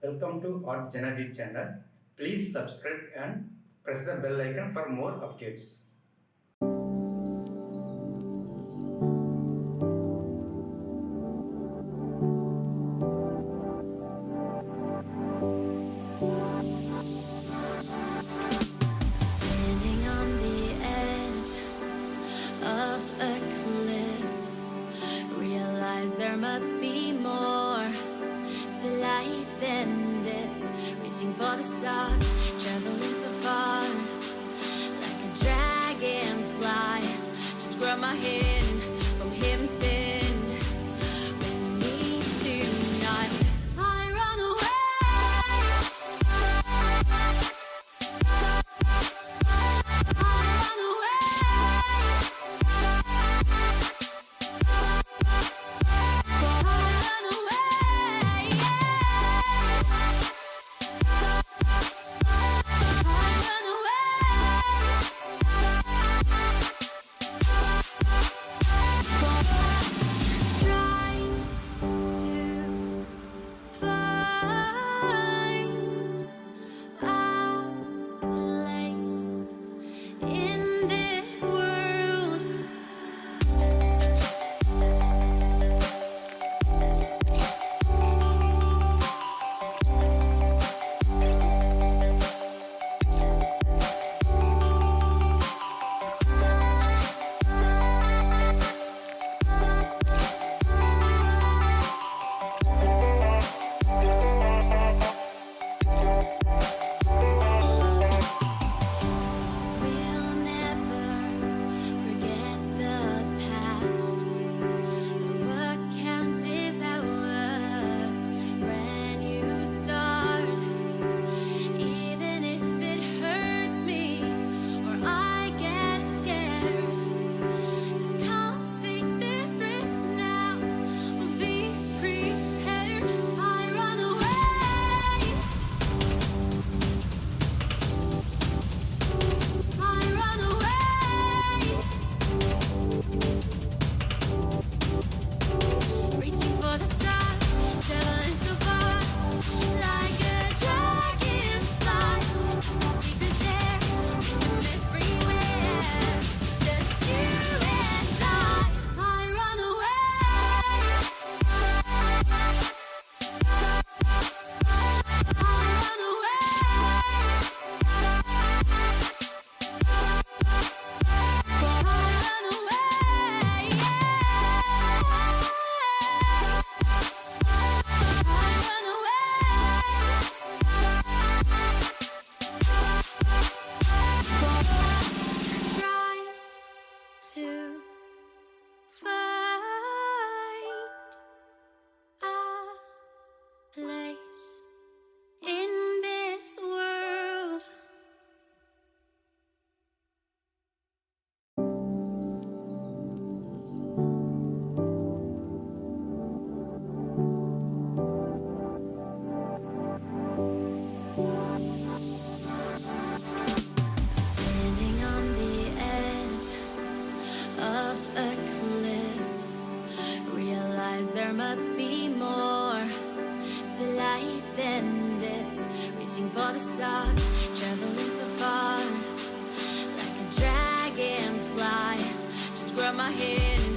Welcome to artjanag channel. Please subscribe and press the bell icon for more updates. Standing on the edge of a cliff, realize there must be more to life than this. Reaching for the stars, traveling so far, like a dragonfly. Just grab my hand from heaven send. With me tonight, I run away. To find a place in this world. Standing on the edge of a cliff, realize there must be more to life than this. Reaching for the stars, traveling so far, like a dragonfly. Just grab my hand